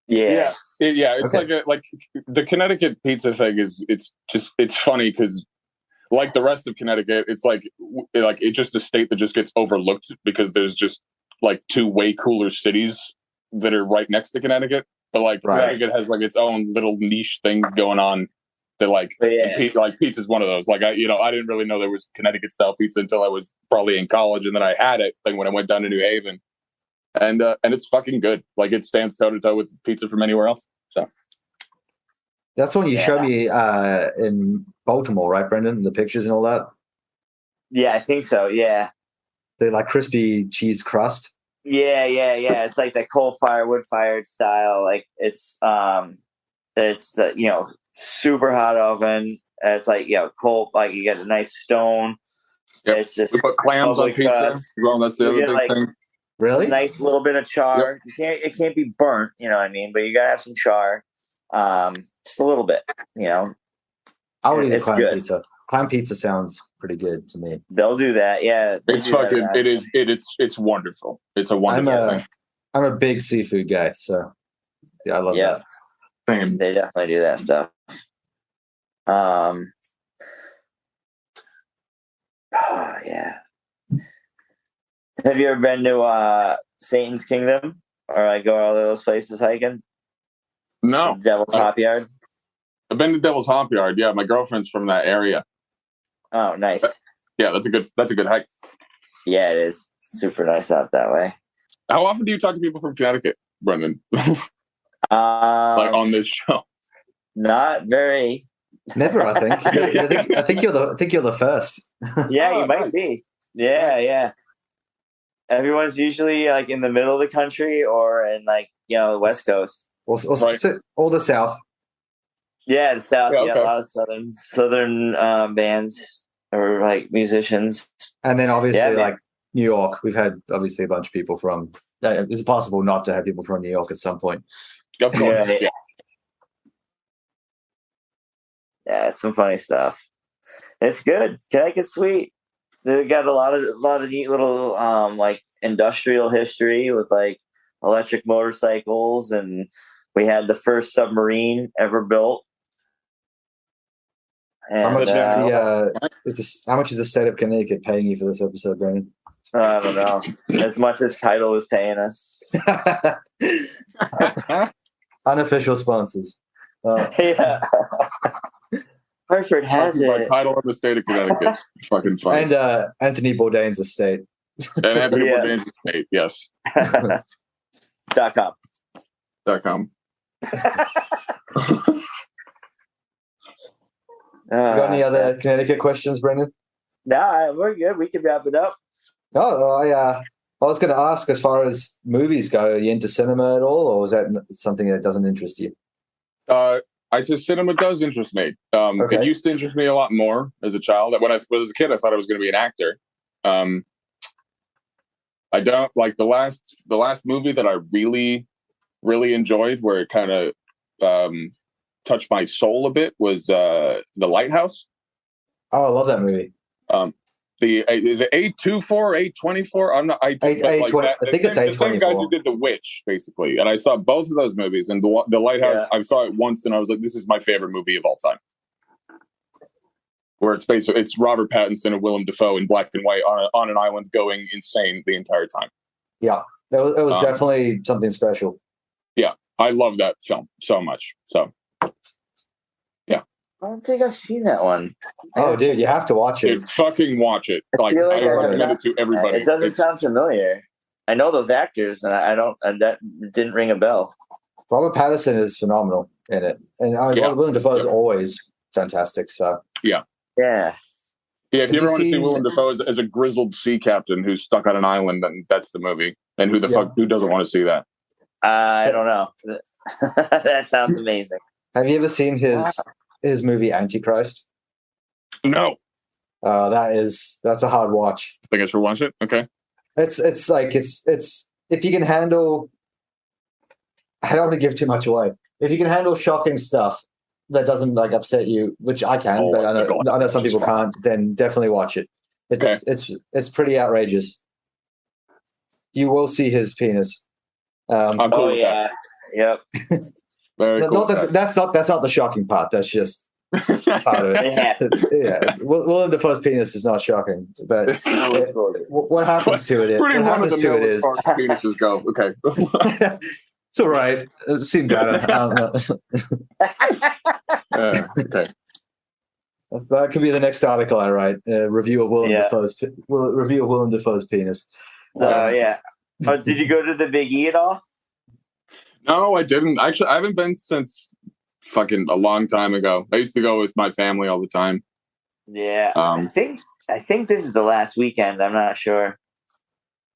Yeah. It's okay. like the Connecticut pizza thing is it's funny because like the rest of Connecticut, it's like it's just a state that just gets overlooked because there's just like two way cooler cities that are right next to Connecticut. But like Connecticut has like its own little niche things going on that like pizza is one of those. Like I didn't really know there was Connecticut style pizza until I was probably in college, and then I had it when I went down to New Haven, and it's fucking good. Like it stands toe to toe with pizza from anywhere else. So that's when you showed me in Baltimore, right, Brendan? The pictures and all that. Yeah, I think so. Yeah, they like crispy cheese crust. Yeah. It's like that coal fire, wood fired style. Like it's the super hot oven. It's like cold. Like you get a nice stone. Yep. It's just we put clams on pizza. Well, that's the other big thing. Really, nice little bit of char. Yep. It can't be burnt. You know what I mean? But you gotta have some char. Just a little bit. I would eat clam pizza. Clam pizza sounds pretty good to me. They'll do that. Yeah, it's fucking. It's wonderful. It's a wonderful thing. I'm a big seafood guy, so yeah, I love that. Same. They definitely do that stuff. Oh yeah. Have you ever been to Satan's Kingdom or like go all those places hiking? No. Devil's Hop Yard. I've been to Devil's Hop Yard. Yeah, my girlfriend's from that area. Oh, nice. Yeah, that's a good hike. Yeah, it is super nice out that way. How often do you talk to people from Connecticut, Brendan? Like on this show? Not very. Never, I think. I think you're the first. Yeah, you might be. Yeah. Everyone's usually like in the middle of the country or in like the West Coast or the South. Yeah, the South. Yeah, okay. A lot of southern bands. or like musicians. And then obviously, Yeah, man. like New York, we've had obviously a bunch of people from. It's possible not to have people from New York at some point. Of course. Yeah. Yeah, it's some funny stuff. It's good. Connecticut's sweet. They got a lot of neat little like industrial history with like electric motorcycles, and we had the first submarine ever built. And, How much how much is the state of Connecticut paying you for this episode, Brandon? I don't know. As much as Tidal was paying us. Unofficial sponsors. Yeah. Hartford has My it. title of the state of Connecticut. Fucking fun. And Anthony Bourdain's estate. And Anthony Yeah. Bourdain's estate, yes. .com. .com. You got any other Connecticut questions, Brendan? Nah, we're good. We can wrap it up. Oh, I was going to ask, as far as movies go, are you into cinema at all, or is that something that doesn't interest you? I said cinema does interest me. Okay. It used to interest me a lot more as a child. When I was a kid, I thought I was going to be an actor. I don't like the last movie that I really, really enjoyed, where it kind of touched my soul a bit, was the Lighthouse. Oh, I love that movie. Is it A24 or A24? I'm not. I think it's A24. the same guys who did The Witch, basically. And I saw both of those movies, and the Lighthouse. Yeah. I saw it once, and I was like, "This is my favorite movie of all time." Where it's Robert Pattinson and Willem Dafoe in black and white on an island going insane the entire time. Yeah, it was definitely something special. Yeah, I love that film so much. So. I don't think I've seen that one. Oh, dude, you have to watch it. Dude, fucking watch it. Like, feel like I recommend it to everybody. It doesn't sound familiar. I know those actors, and I don't. And that didn't ring a bell. Robert Pattinson is phenomenal in it, and Willem Dafoe is always fantastic. So Yeah. Yeah, if Have you ever you want to see seen- Willem Dafoe as a grizzled sea captain who's stuck on an island, then that's the movie. And who doesn't want to see that? I don't know. That sounds amazing. have you ever seen his movie Antichrist? No. That's a hard watch. I think I should watch it. Okay. It's if you can handle. I don't want to give too much away. If you can handle shocking stuff that doesn't like upset you, which I can, but I know some people can't, then definitely watch it. It's pretty outrageous. You will see his penis. I'm cool with that. Yep. Very cool. That's not the shocking part. That's just part of it. Yeah, Willem Dafoe's penis is not shocking, but what happens to it? Pretty What happens to it is as far as penises go. Okay. it's all right. It seemed better. Okay. That could be the next article I write. Review of Willem Dafoe's penis. Yeah. Oh, did you go to the Big E at all? No, I didn't. Actually, I haven't been since fucking a long time ago. I used to go with my family all the time. Yeah. I think this is the last weekend. I'm not sure.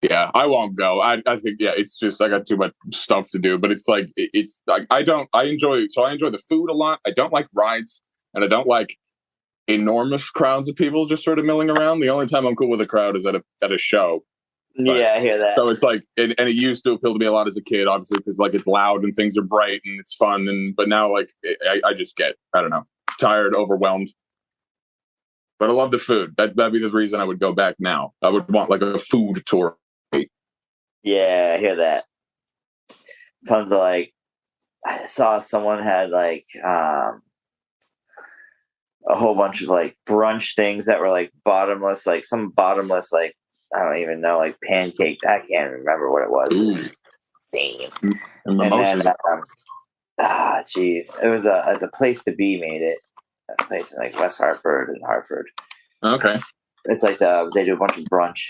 Yeah, I won't go. I think it's just I got too much stuff to do. But it's like it's like I enjoy the food a lot. I don't like rides, and I don't like enormous crowds of people just sort of milling around. The only time I'm cool with a crowd is at a show. But, yeah, I hear that. So it's like, and it used to appeal to me a lot as a kid, obviously, because like it's loud and things are bright and it's fun. But now like I just get, I don't know, tired, overwhelmed. But I love the food. That'd be the reason I would go back now. I would want like a food tour. Yeah, I hear that. Tons of like, I saw someone had like a whole bunch of like brunch things that were like bottomless, like some bottomless, like, I don't even know, like pancake. I can't remember what it was. Dang. And then, geez, it was a place to be made it. A place in like West Hartford and Hartford. Okay. It's like they do a bunch of brunch.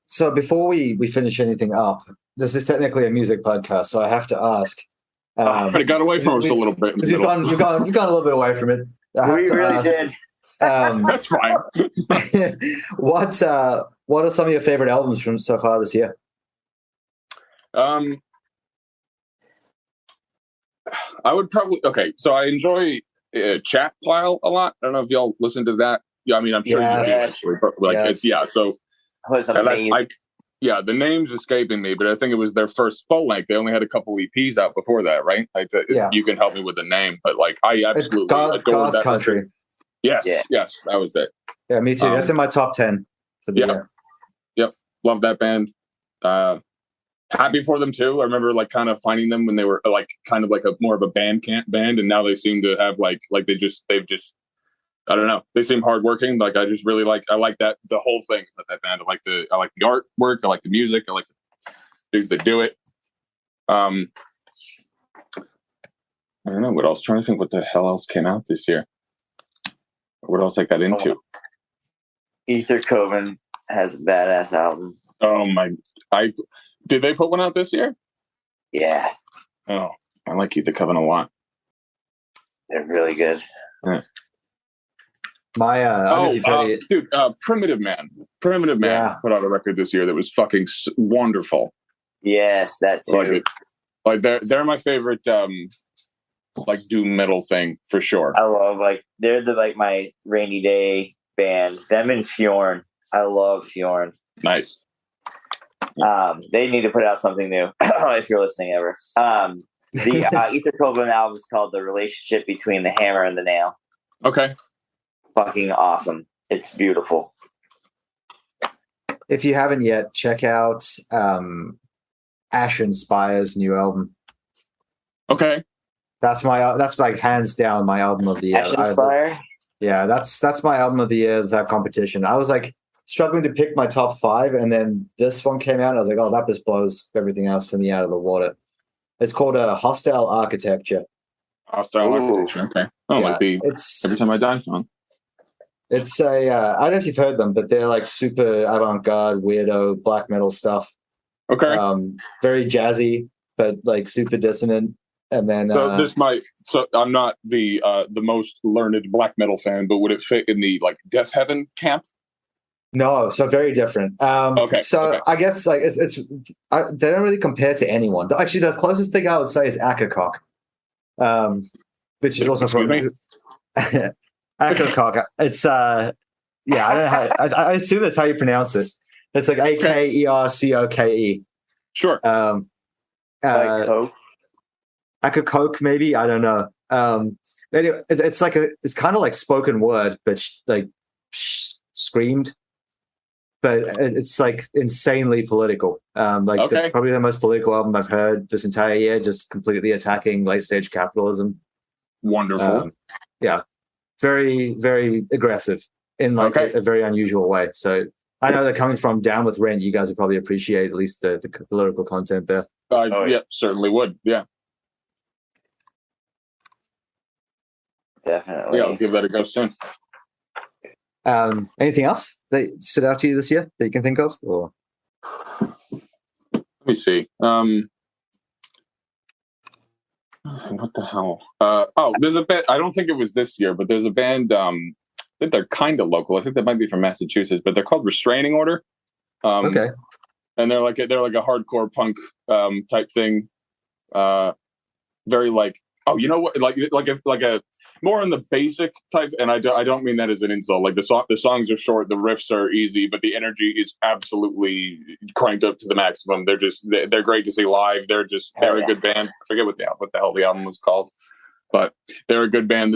So before we finish anything up, this is technically a music podcast, so I have to ask. But it got away from us a little bit. You've gone a little bit away from it. We really did. That's fine. What are some of your favorite albums from so far this year? I would probably so I enjoy Chat Pile a lot. I don't know if y'all listen to that. Yeah, I mean, I'm sure you do, Yes. actually, but like, So It was and amazing. the name's escaping me, but I think it was their first full length. They only had a couple EPs out before that, right? Like, you can help me with the name, but like, I absolutely adored God's that Country. record. Yes, Yeah. yes, that was it. Yeah, me too. That's in my top 10 for the year. Yep, love that band. Happy for them too. I remember like kind of finding them when they were like kind of like a more of a Bandcamp band, and now they seem to have like they've just I don't know. They seem hardworking. Like I just really I like that the whole thing of that band. I like the artwork. I like the music. I like the dudes that do it. I don't know what else. I'm trying to think what the hell else came out this year. What else I got into? Aether Coven has a badass album. Oh my! Did they put one out this year? Yeah. Oh, I like Aether Coven a lot. They're really good. Yeah. Dude, Primitive Man put out a record this year that was fucking wonderful. Yes, that's too. Like they're my favorite like doom metal thing for sure. I love they're my rainy day band. Them and Fjorn. I love Fjorn. Nice. They need to put out something new if you're listening ever. The Aether Coven album is called The Relationship Between the Hammer and the Nail. Okay. Fucking awesome. It's beautiful. If you haven't yet, check out Ashen Spire's new album. Okay. That's like hands down my album of the year. Ashen Spire? Yeah, that's my album of the year, that competition. I was like struggling to pick my top 5, and then this one came out and I was like, oh, that just blows everything else for me out of the water. It's called Hostile Architecture. Hostile Architecture, okay. Oh, yeah, like the Every Time I Die song. It's I don't know if you've heard them, but they're like super avant-garde, weirdo, black metal stuff. Okay. Very jazzy, but like super dissonant. And then so I'm not the most learned black metal fan, but would it fit in the like Death Heaven camp? No, so very different. I guess like they don't really compare to anyone. Actually, the closest thing I would say is Akakock, which is also from Akakock. It's I don't know how. I assume that's how you pronounce it. It's like Akercoke. Sure. Like Coke. Akakock, maybe, I don't know. Anyway, it's like it's kind of like spoken word, but screamed. But it's like insanely political. Probably the most political album I've heard this entire year. Just completely attacking late stage capitalism. Wonderful. Very, very aggressive in a very unusual way. So I know they're coming from Down with Rent. You guys would probably appreciate at least the political content there. Yeah, certainly would. Yeah. Definitely. Yeah, I'll give that a go soon. Anything else that stood out to you this year that you can think of? Or let me see. What the hell? There's a band. I don't think it was this year, but there's a band. I think they're kind of local. I think they might be from Massachusetts, but they're called Restraining Order. Okay. And they're like a hardcore punk type thing. Very like, oh, you know what? Like a more on the basic type, and I don't mean that as an insult. Like the songs are short, the riffs are easy, but the energy is absolutely cranked up to the maximum. They're great to see live. They're a good band. I forget what the hell the album was called, but they're a good band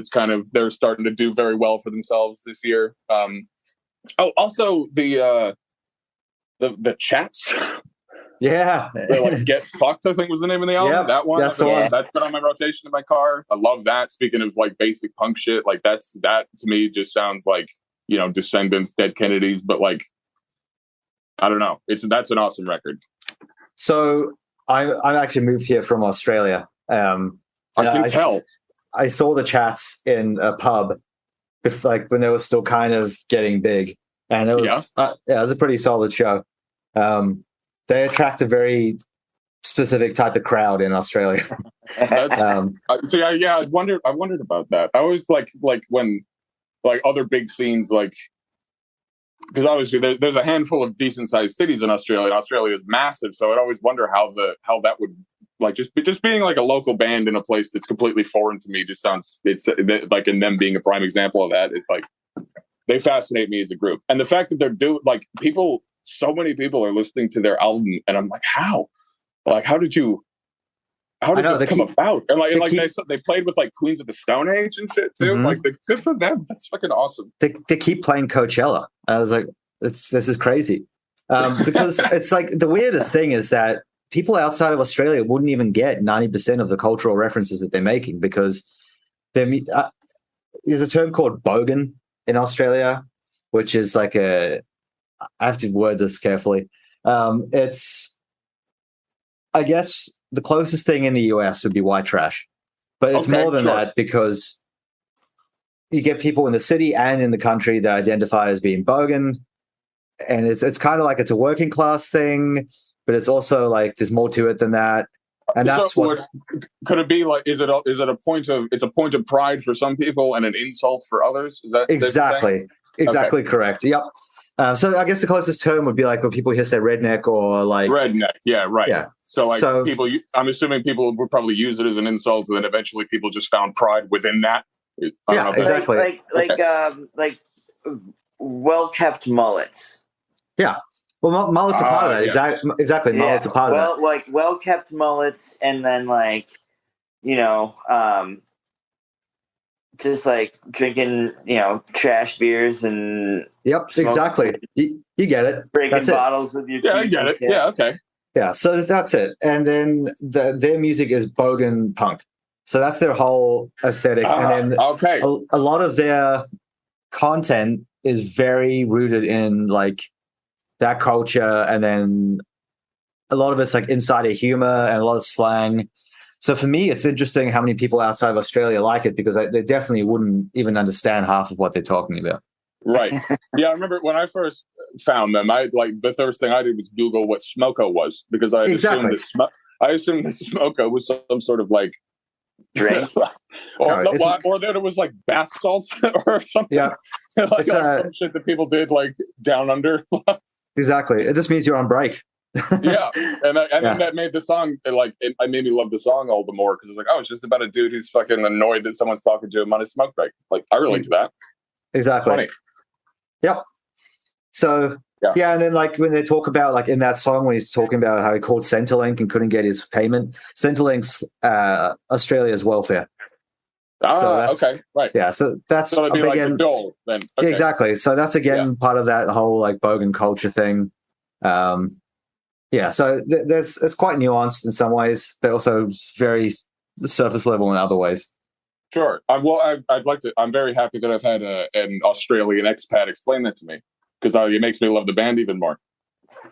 they're starting to do very well for themselves this year. Also the Chats. Yeah. Like Get Fucked, I think was the name of the album. Yep, that one. that's the one. That's been on my rotation in my car. I love that. Speaking of like basic punk shit, like that to me just sounds like, Descendants, Dead Kennedys, but like, I don't know. That's an awesome record. So I actually moved here from Australia. I can tell. I saw the Chats in a pub when they were still kind of getting big. And it was it was a pretty solid show. They attract a very specific type of crowd in Australia. So I wondered about that. I always like when like other big scenes, like, because obviously there's a handful of decent sized cities in Australia, and Australia is massive. So I'd always wonder how that would like just being like a local band in a place that's completely foreign to me just sounds like, and them being a prime example of that is like, they fascinate me as a group. And the fact that they're like so many people are listening to their album, and I'm like, how did this come about? And they played with like Queens of the Stone Age and shit too. Mm-hmm. Like, good for them. That's fucking awesome. They keep playing Coachella. I was like, this is crazy. Because it's like the weirdest thing is that people outside of Australia wouldn't even get 90% of the cultural references that they're making, because there's a term called Bogan in Australia, which is like I have to word this carefully. It's, I guess, the closest thing in the US would be white trash, but it's more than that, because you get people in the city and in the country that identify as being Bogan, and it's kind of like it's a working class thing, but it's also like there's more to it than that. And that's could it be like? Is it a point of pride for some people and an insult for others? Is that exactly correct? Yep. So I guess the closest term would be like when people here say redneck or like redneck. Yeah, right. Yeah. So people, I'm assuming people would probably use it as an insult, and then eventually people just found pride within that. Exactly. Like well-kept mullets. Yeah. Well, mullets are part of that. Yes. Exactly. Mullets are part of that. Like well-kept mullets, and then like, just like drinking, trash beers and exactly. You get it. Breaking bottles with your teeth. I get it. Yeah, okay. Yeah, so that's it. And then their music is Bogan punk. So that's their whole aesthetic. And then a lot of their content is very rooted in like that culture, and then a lot of it's like insider humor and a lot of slang. So for me, it's interesting how many people outside of Australia like it, because they definitely wouldn't even understand half of what they're talking about. Right. Yeah, I remember when I first found them, the first thing I did was Google what smoko was, because I assumed that smoko was some sort of like drink, or that it was like bath salts or something. Yeah, like some shit that people did like down under. Exactly. It just means you're on break. Yeah, and then that made the song it made me love the song all the more, because it's like, oh, it's just about a dude who's fucking annoyed that someone's talking to him on his smoke break. Like, I relate to that. Exactly. Funny. Yep. So yeah, and then like when they talk about like in that song when he's talking about how he called Centrelink and couldn't get his payment, Centrelink's Australia's welfare. Okay, right. Yeah, so that's it'd be like a dole then. Okay. Exactly. So that's again part of that whole like Bogan culture thing. So it's quite nuanced in some ways, but also very surface level in other ways. Sure. I'd like to. I'm very happy that I've had an Australian expat explain that to me, because it makes me love the band even more.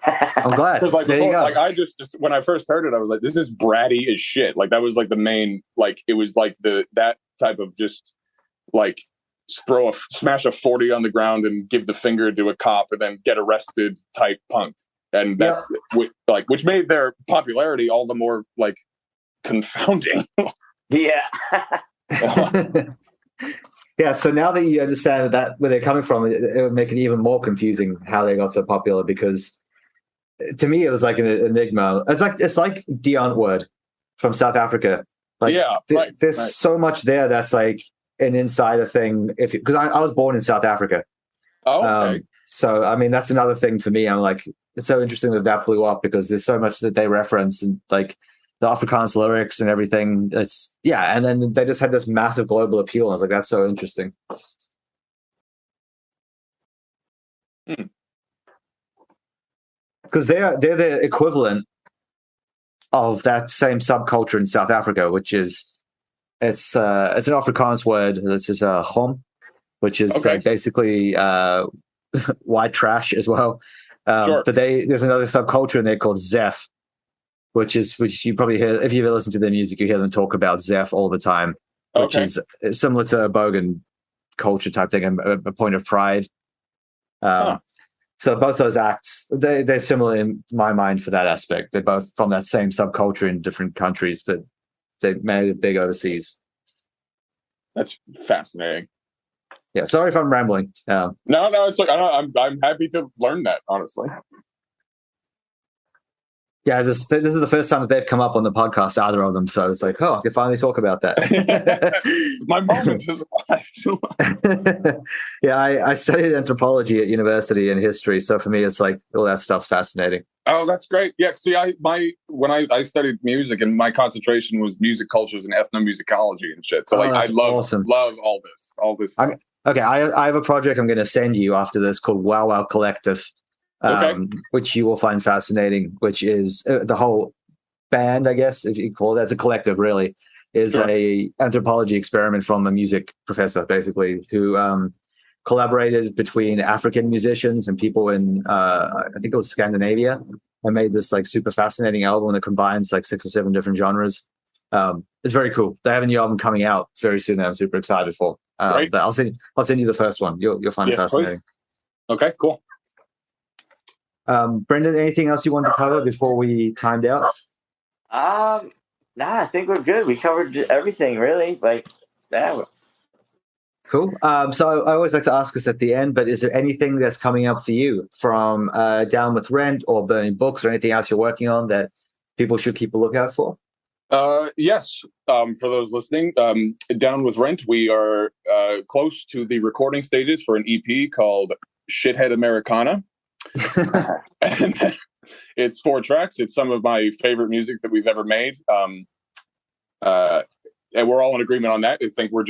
I'm glad. Because like there before, you go. like I just when I first heard it, I was like, this is bratty as shit. Like that was like the main, like it was like that type of just like smash a 40 on the ground and give the finger to a cop and then get arrested type punk. And that's which made their popularity all the more like confounding. Yeah. Yeah, so now that you understand that where they're coming from, it would make it even more confusing how they got so popular, because to me it was like an enigma. It's like Dion word from South Africa. Like, there's so much there that's like an insider thing. Because I was born in South Africa. Oh, okay. So I mean that's another thing for me. I'm like, it's so interesting that blew up, because there's so much that they reference, and like the Afrikaans lyrics and everything. And then they just had this massive global appeal. I was like, that's so interesting. Because they're the equivalent of that same subculture in South Africa, which is it's an Afrikaans word. This is hom, which is basically white trash as well. Sure. But there's another subculture in there called Zeph, which you probably hear if you ever listen to their music. You hear them talk about Zeph all the time, which is similar to a Bogan culture type thing, a point of pride. So both those acts, they're similar in my mind for that aspect. They're both from that same subculture in different countries, but they made it big overseas. That's fascinating. Yeah, sorry if I'm rambling. No, it's like I'm happy to learn that, honestly. Yeah, this is the first time that they've come up on the podcast, either of them. So it's like, I can finally talk about that. My moment has arrived. Yeah, I studied anthropology at university and history. So for me, it's like all that stuff's fascinating. Oh, that's great. Yeah, see, when I studied music, and my concentration was music cultures and ethnomusicology and shit. So I love all this. Okay, I have a project I'm going to send you after this called Wow Wow Collective. Which you will find fascinating, which is the whole band, I guess, if you call it. That's a collective, really, is a anthropology experiment from a music professor, basically, who collaborated between African musicians and people in, I think it was Scandinavia, and made this like super fascinating album that combines like 6 or 7 different genres. It's very cool. They have a new album coming out very soon that I'm super excited for. But I'll send you the first one. You'll find it fascinating. Please. Okay, cool. Brendan, anything else you want to cover before we timed out? Nah, I think we're good. We covered everything, really. Cool. So I always like to ask this at the end, but is there anything that's coming up for you from Down with Rent or Burning Books or anything else you're working on that people should keep a lookout for? Yes. For those listening, Down with Rent, we are close to the recording stages for an EP called Shithead Americana. And it's 4 tracks. It's some of my favorite music that we've ever made. And we're all in agreement on that. I think we're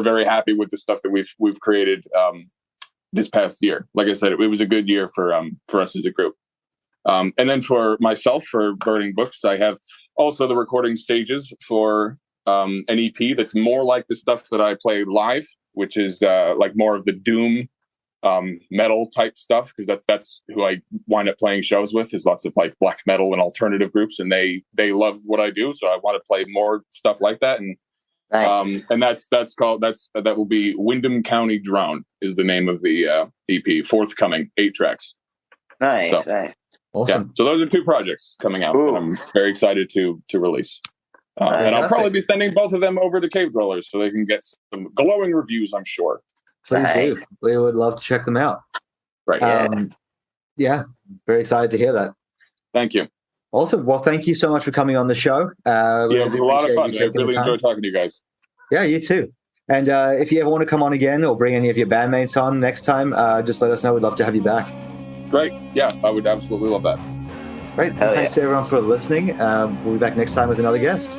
very happy with the stuff that we've created this past year. Like I said, it was a good year for us as a group. And then for myself, for Burning Books, I have also the recording stages for an EP that's more like the stuff that I play live, which is like more of the doom metal type stuff, because that's who I wind up playing shows with, is lots of like black metal and alternative groups, and they love what I do, so I want to play more stuff like that. And nice. And that will be Windham County Drown is the name of the EP, forthcoming, 8 tracks. Nice. Awesome. Yeah, so those are 2 projects coming out that I'm very excited to release. And I'll probably be sending both of them over to Cave Dwellers so they can get some glowing reviews, I'm sure. Please do. We would love to check them out. Right. Yeah, very excited to hear that. Thank you. Awesome. Well, thank you so much for coming on the show. It was a lot of fun. I really enjoyed talking to you guys. Yeah, you too. And if you ever want to come on again or bring any of your bandmates on next time, just let us know. We'd love to have you back. Great. Yeah, I would absolutely love that. Great. Thanks to everyone for listening. We'll be back next time with another guest.